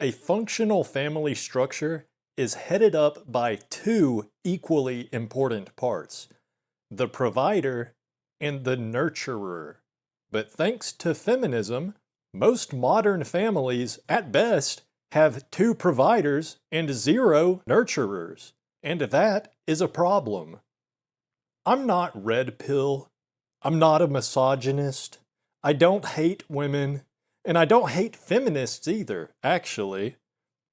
A functional family structure is headed up by two equally important parts, the provider and the nurturer. But thanks to feminism, most modern families, at best, have two providers and zero nurturers. And that is a problem. I'm not red pill. I'm not a misogynist. I don't hate women. And I don't hate feminists either, actually.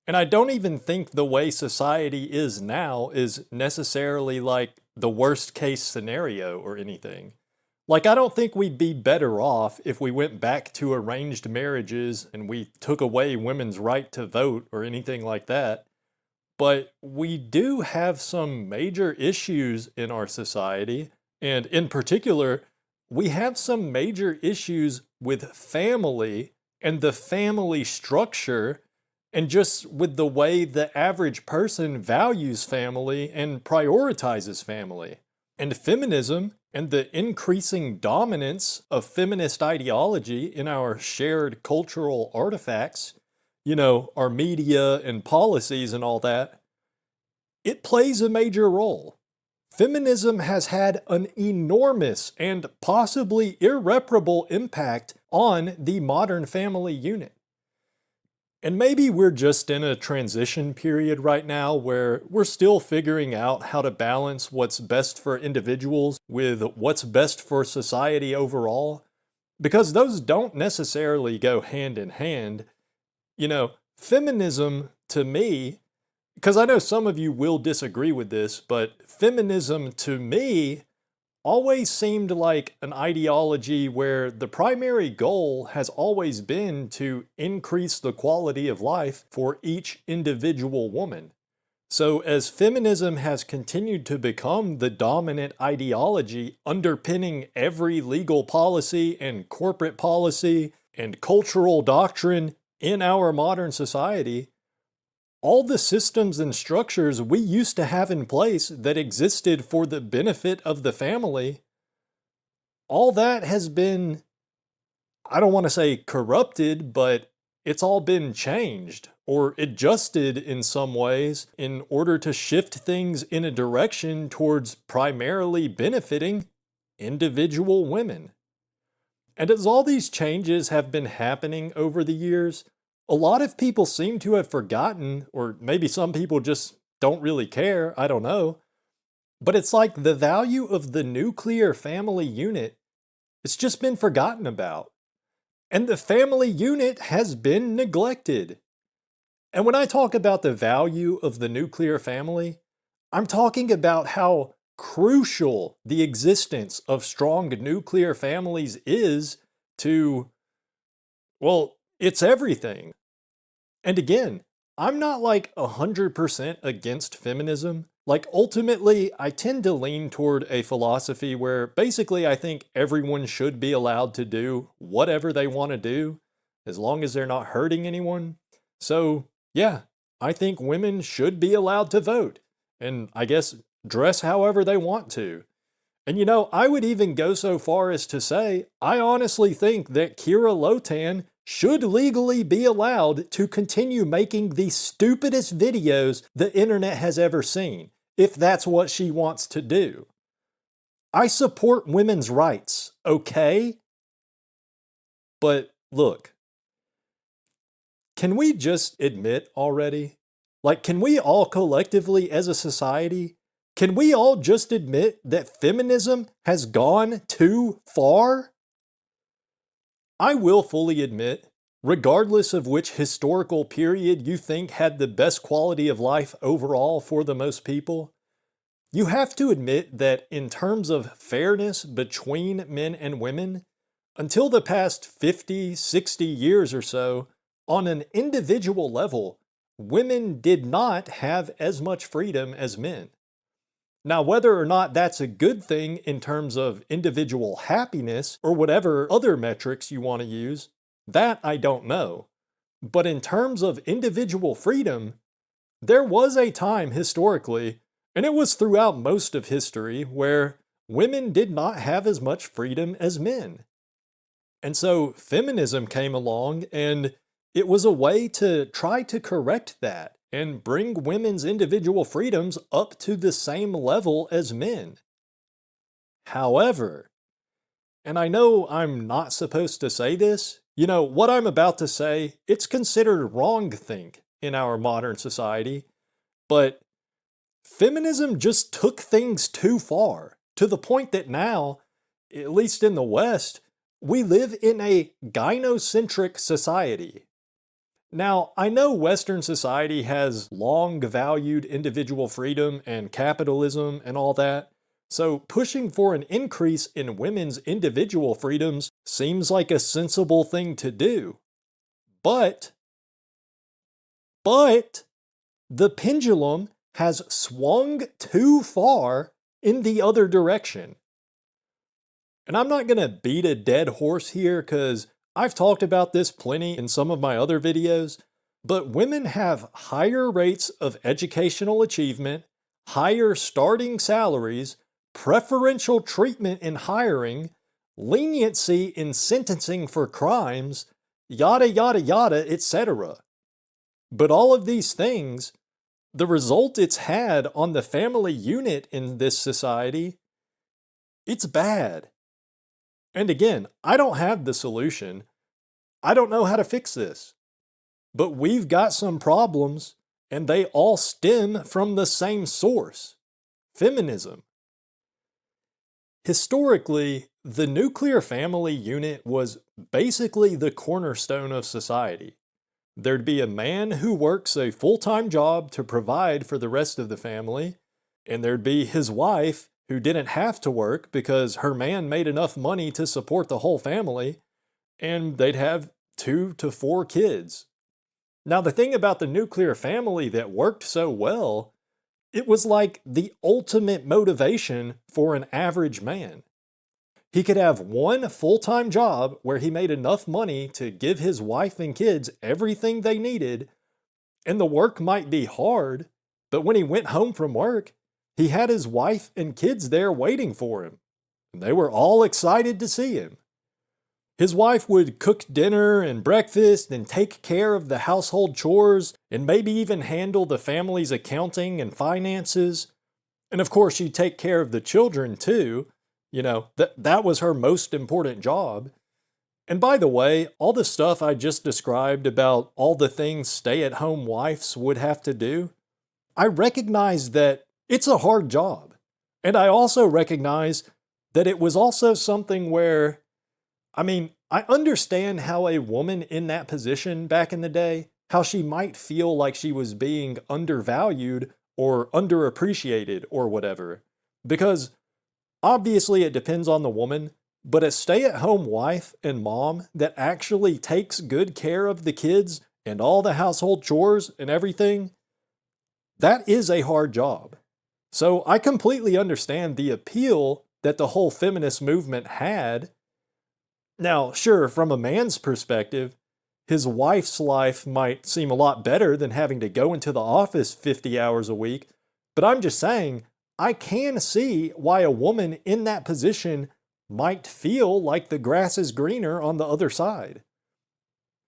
And I don't even think the way society is now is necessarily like the worst case scenario or anything. Like, I don't think we'd be better off if we went back to arranged marriages and we took away women's right to vote or anything like that. But we do have some major issues in our society, and in particular, we have some major issues with family and the family structure, and just with the way the average person values family and prioritizes family. And feminism and the increasing dominance of feminist ideology in our shared cultural artifacts, our media and policies and all that, it plays a major role. Feminism has had an enormous and possibly irreparable impact on the modern family unit. And maybe we're just in a transition period right now where we're still figuring out how to balance what's best for individuals with what's best for society overall, because those don't necessarily go hand in hand. Feminism to me, because I know some of you will disagree with this, but feminism to me always seemed like an ideology where the primary goal has always been to increase the quality of life for each individual woman. So as feminism has continued to become the dominant ideology underpinning every legal policy and corporate policy and cultural doctrine in our modern society, all the systems and structures we used to have in place that existed for the benefit of the family, all that has been, I don't want to say corrupted, but it's all been changed or adjusted in some ways in order to shift things in a direction towards primarily benefiting individual women. And as all these changes have been happening over the years, a lot of people seem to have forgotten, or maybe some people just don't really care, I don't know. But it's like the value of the nuclear family unit, it's just been forgotten about. And the family unit has been neglected. And when I talk about the value of the nuclear family, I'm talking about how crucial the existence of strong nuclear families is to, well, it's everything. And again, I'm not like 100% against feminism. Like ultimately, I tend to lean toward a philosophy where basically I think everyone should be allowed to do whatever they want to do, as long as they're not hurting anyone. So yeah, I think women should be allowed to vote, and I guess dress however they want to. And I would even go so far as to say, I honestly think that Kira Lotan should legally be allowed to continue making the stupidest videos the internet has ever seen, if that's what she wants to do. I support women's rights, okay? But look, can we just admit already? Like, can we all collectively as a society, can we all just admit that feminism has gone too far? I will fully admit, regardless of which historical period you think had the best quality of life overall for the most people, you have to admit that in terms of fairness between men and women, until the past 50, 60 years or so, on an individual level, women did not have as much freedom as men. Now, whether or not that's a good thing in terms of individual happiness or whatever other metrics you want to use, that I don't know. But in terms of individual freedom, there was a time historically, and it was throughout most of history, where women did not have as much freedom as men. And so feminism came along and It was a way to try to correct that and bring women's individual freedoms up to the same level as men. However, and I know I'm not supposed to say this, what I'm about to say, it's considered wrongthink in our modern society, but feminism just took things too far, to the point that now, at least in the West, we live in a gynocentric society. Now, I know Western society has long valued individual freedom and capitalism and all that, so pushing for an increase in women's individual freedoms seems like a sensible thing to do. But, the pendulum has swung too far in the other direction. And I'm not going to beat a dead horse here because I've talked about this plenty in some of my other videos, but women have higher rates of educational achievement, higher starting salaries, preferential treatment in hiring, leniency in sentencing for crimes, yada yada yada, etc. But all of these things, the result it's had on the family unit in this society, it's bad. And again, I don't have the solution. I don't know how to fix this. But we've got some problems, and they all stem from the same source: feminism. Historically, the nuclear family unit was basically the cornerstone of society. There'd be a man who works a full-time job to provide for the rest of the family, and there'd be his wife who didn't have to work because her man made enough money to support the whole family, and they'd have 2 to 4 kids. Now, the thing about the nuclear family that worked so well, it was like the ultimate motivation for an average man. He could have one full-time job where he made enough money to give his wife and kids everything they needed, and the work might be hard, but when he went home from work, he had his wife and kids there waiting for him. They were all excited to see him. His wife would cook dinner and breakfast and take care of the household chores and maybe even handle the family's accounting and finances. And of course, she'd take care of the children too. That was her most important job. And by the way, all the stuff I just described about all the things stay-at-home wives would have to do, I recognize that it's a hard job. And I also recognize that it was also something where, I understand how a woman in that position back in the day, how she might feel like she was being undervalued or underappreciated or whatever. Because obviously it depends on the woman, but a stay-at-home wife and mom that actually takes good care of the kids and all the household chores and everything, that is a hard job. So I completely understand the appeal that the whole feminist movement had. Now, sure, from a man's perspective, his wife's life might seem a lot better than having to go into the office 50 hours a week, but I'm just saying, I can see why a woman in that position might feel like the grass is greener on the other side.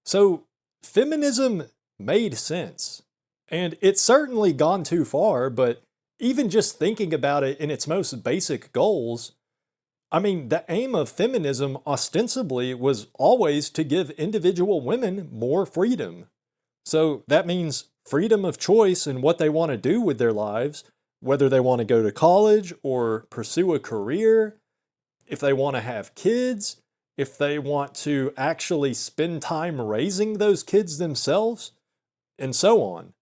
So, feminism made sense. And it's certainly gone too far, but even just thinking about it in its most basic goals, the aim of feminism ostensibly was always to give individual women more freedom. So that means freedom of choice in what they want to do with their lives, whether they want to go to college or pursue a career, if they want to have kids, if they want to actually spend time raising those kids themselves, and so on.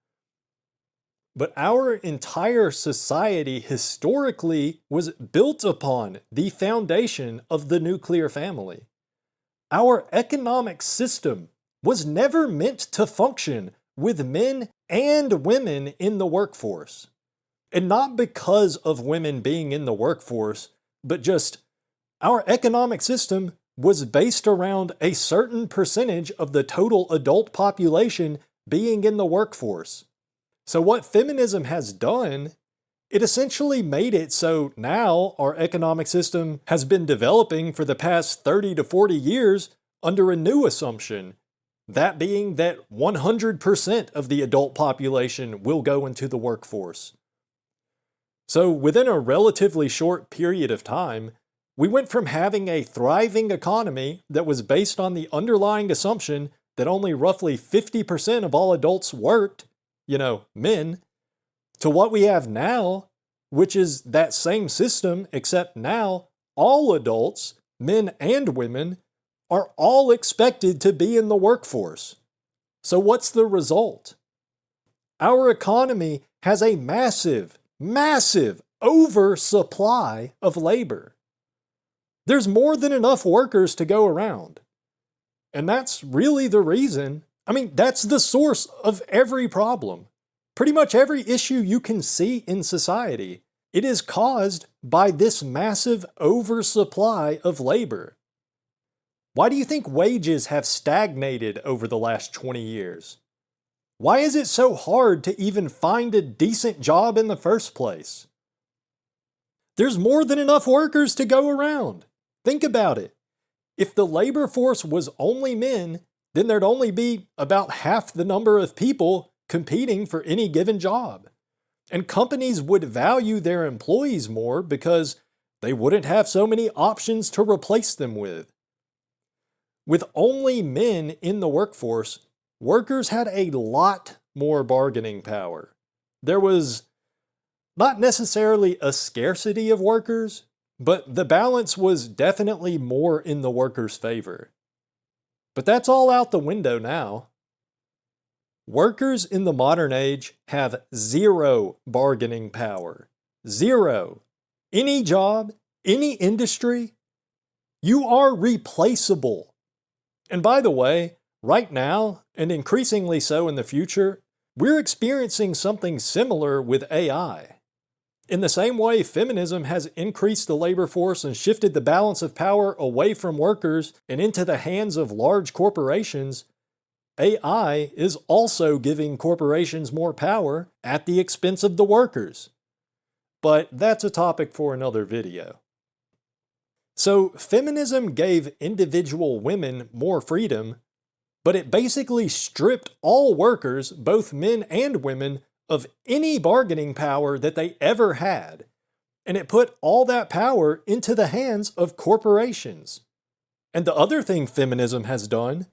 But our entire society historically was built upon the foundation of the nuclear family. Our economic system was never meant to function with men and women in the workforce. And not because of women being in the workforce, but just our economic system was based around a certain percentage of the total adult population being in the workforce. So what feminism has done, it essentially made it so now our economic system has been developing for the past 30 to 40 years under a new assumption. That being that 100% of the adult population will go into the workforce. So within a relatively short period of time, we went from having a thriving economy that was based on the underlying assumption that only roughly 50% of all adults worked, men, to what we have now, which is that same system, except now all adults, men and women, are all expected to be in the workforce. So what's the result? Our economy has a massive oversupply of labor. There's more than enough workers to go around. And that's really the reason, that's the source of every problem. Pretty much every issue you can see in society, it is caused by this massive oversupply of labor. Why do you think wages have stagnated over the last 20 years? Why is it so hard to even find a decent job in the first place? There's more than enough workers to go around. Think about it. If the labor force was only men, then there'd only be about half the number of people competing for any given job. And companies would value their employees more because they wouldn't have so many options to replace them with. With only men in the workforce, workers had a lot more bargaining power. There was not necessarily a scarcity of workers, but the balance was definitely more in the workers' favor. But that's all out the window now. Workers in the modern age have zero bargaining power. Zero. Any job, any industry, you are replaceable. And by the way, right now, and increasingly so in the future, we're experiencing something similar with AI. In the same way feminism has increased the labor force and shifted the balance of power away from workers and into the hands of large corporations, AI is also giving corporations more power at the expense of the workers. But that's a topic for another video. So feminism gave individual women more freedom, but it basically stripped all workers, both men and women, of any bargaining power that they ever had. And it put all that power into the hands of corporations. And the other thing feminism has done,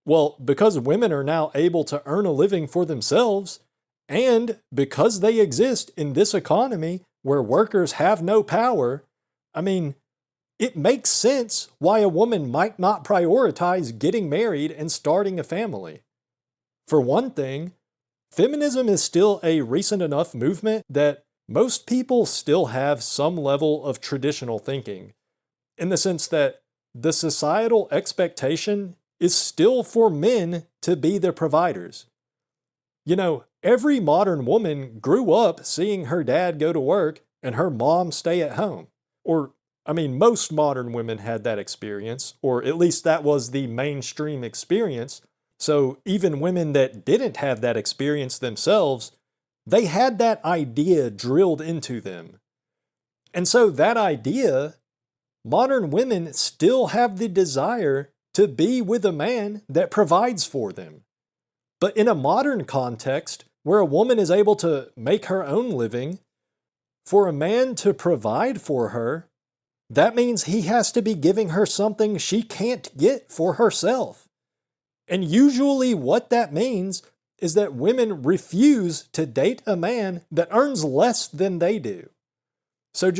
well, because women are now able to earn a living for themselves, and because they exist in this economy where workers have no power, it makes sense why a woman might not prioritize getting married and starting a family. For one thing, feminism is still a recent enough movement that most people still have some level of traditional thinking, in the sense that the societal expectation is still for men to be the providers. Every modern woman grew up seeing her dad go to work and her mom stay at home. Or, most modern women had that experience, or at least that was the mainstream experience. So even women that didn't have that experience themselves, they had that idea drilled into them. And so that idea, modern women still have the desire to be with a man that provides for them. But in a modern context, where a woman is able to make her own living, for a man to provide for her, that means he has to be giving her something she can't get for herself. And usually what that means is that women refuse to date a man that earns less than they do. So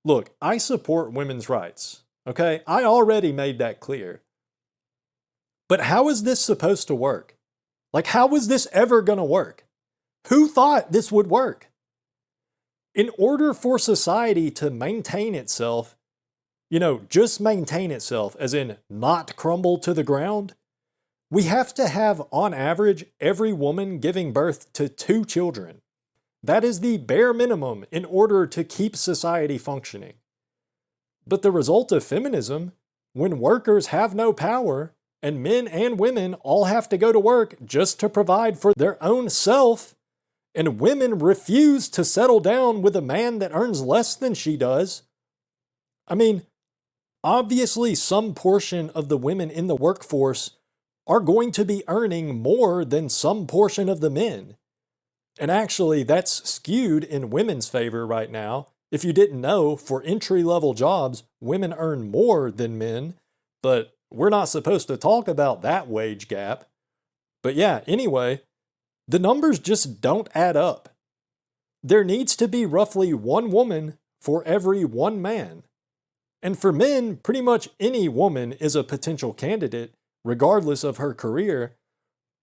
look, I support women's rights, okay? I already made that clear. But how is this supposed to work? How is this ever going to work? Who thought this would work? In order for society to maintain itself, just maintain itself, as in not crumble to the ground, we have to have, on average, every woman giving birth to 2 children. That is the bare minimum in order to keep society functioning. But the result of feminism, when workers have no power, and men and women all have to go to work just to provide for their own self, and women refuse to settle down with a man that earns less than she does, obviously some portion of the women in the workforce are going to be earning more than some portion of the men. And actually, that's skewed in women's favor right now. If you didn't know, for entry-level jobs, women earn more than men, but we're not supposed to talk about that wage gap. But yeah, anyway, the numbers just don't add up. There needs to be roughly one woman for every one man. And for men, pretty much any woman is a potential candidate, regardless of her career.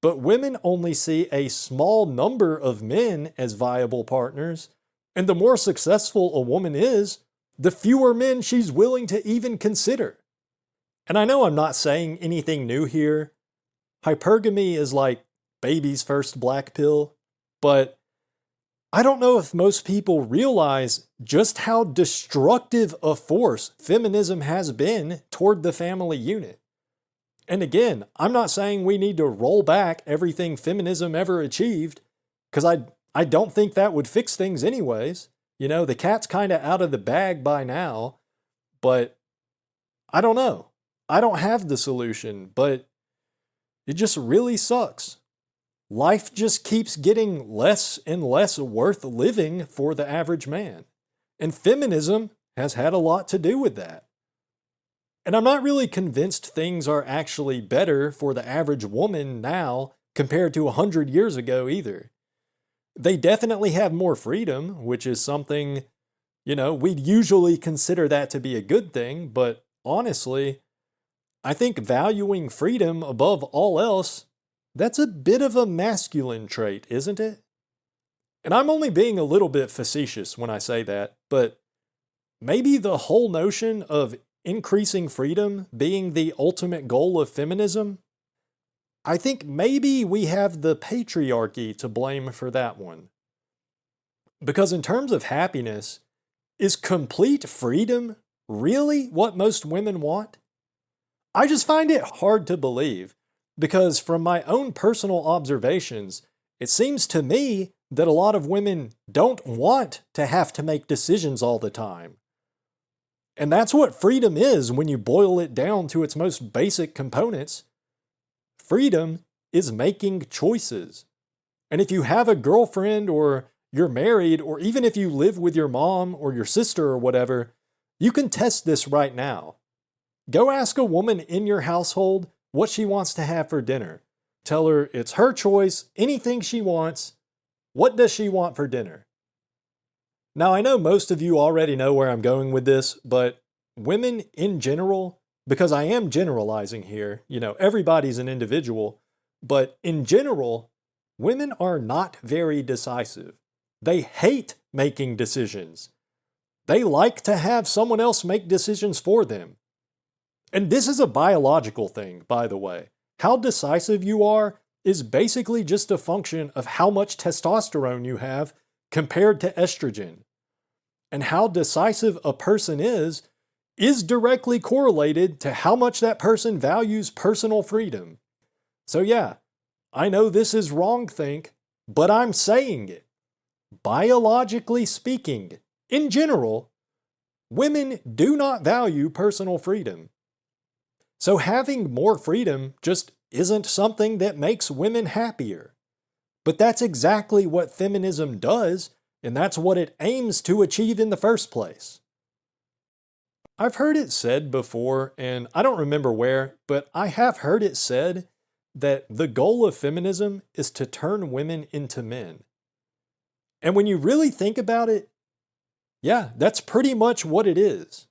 But women only see a small number of men as viable partners, and the more successful a woman is, the fewer men she's willing to even consider. And I know I'm not saying anything new here. Hypergamy is like baby's first black pill, but I don't know if most people realize just how destructive a force feminism has been toward the family unit. And again, I'm not saying we need to roll back everything feminism ever achieved, because I don't think that would fix things anyways. You know, the cat's kind of out of the bag by now, but I don't know. I don't have the solution, but it just really sucks. Life just keeps getting less and less worth living for the average man. And feminism has had a lot to do with that. And I'm not really convinced things are actually better for the average woman now compared to 100 years ago either. They definitely have more freedom, which is something, we'd usually consider that to be a good thing, but honestly, I think valuing freedom above all else, that's a bit of a masculine trait, isn't it? And I'm only being a little bit facetious when I say that, but maybe the whole notion of increasing freedom being the ultimate goal of feminism, I think maybe we have the patriarchy to blame for that one. Because in terms of happiness, is complete freedom really what most women want? I just find it hard to believe, because from my own personal observations, it seems to me that a lot of women don't want to have to make decisions all the time. And that's what freedom is when you boil it down to its most basic components. Freedom is making choices. And if you have a girlfriend or you're married, or even if you live with your mom or your sister or whatever, you can test this right now. Go ask a woman in your household what she wants to have for dinner. Tell her it's her choice, anything she wants. What does she want for dinner? Now, I know most of you already know where I'm going with this, but women in general, because I am generalizing here, everybody's an individual, but in general, women are not very decisive. They hate making decisions. They like to have someone else make decisions for them. And this is a biological thing, by the way. How decisive you are is basically just a function of how much testosterone you have compared to estrogen. And how decisive a person is directly correlated to how much that person values personal freedom. So yeah, I know this is wrong-think, but I'm saying it. Biologically speaking, in general, women do not value personal freedom. So having more freedom just isn't something that makes women happier. But that's exactly what feminism does, and that's what it aims to achieve in the first place. I've heard it said before, and I don't remember where, but I have heard it said that the goal of feminism is to turn women into men. And when you really think about it, yeah, that's pretty much what it is.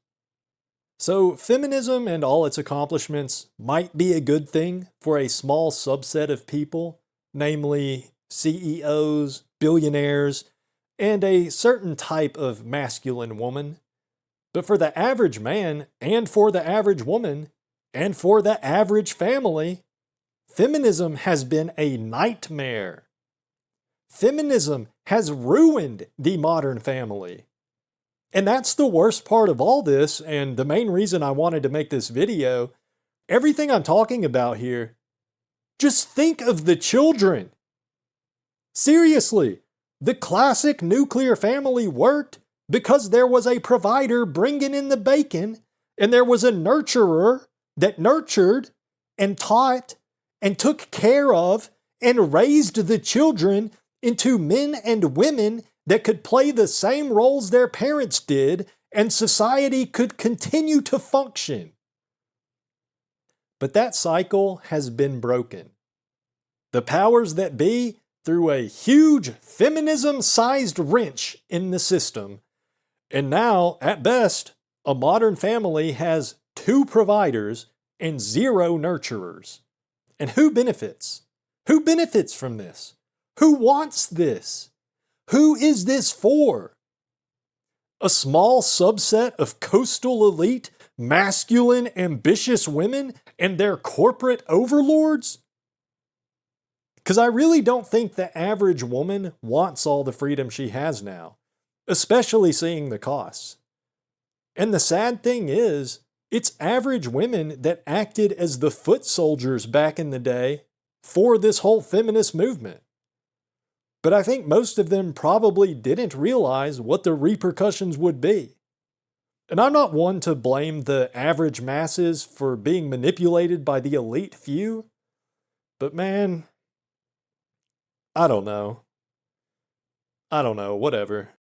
So feminism and all its accomplishments might be a good thing for a small subset of people, namely CEOs, billionaires, and a certain type of masculine woman. But for the average man, and for the average woman, and for the average family, feminism has been a nightmare. Feminism has ruined the modern family. And that's the worst part of all this, and the main reason I wanted to make this video. Everything I'm talking about here, just think of the children. Seriously, the classic nuclear family worked because there was a provider bringing in the bacon, and there was a nurturer that nurtured and taught and took care of and raised the children into men and women that could play the same roles their parents did, and society could continue to function. But that cycle has been broken. The powers that be threw a huge feminism-sized wrench in the system, and now, at best, a modern family has 2 providers and 0 nurturers. And who benefits? Who benefits from this? Who wants this? Who is this for? A small subset of coastal elite, masculine, ambitious women and their corporate overlords? Because I really don't think the average woman wants all the freedom she has now, especially seeing the costs. And the sad thing is, it's average women that acted as the foot soldiers back in the day for this whole feminist movement. But I think most of them probably didn't realize what the repercussions would be. And I'm not one to blame the average masses for being manipulated by the elite few, but man, I don't know, whatever.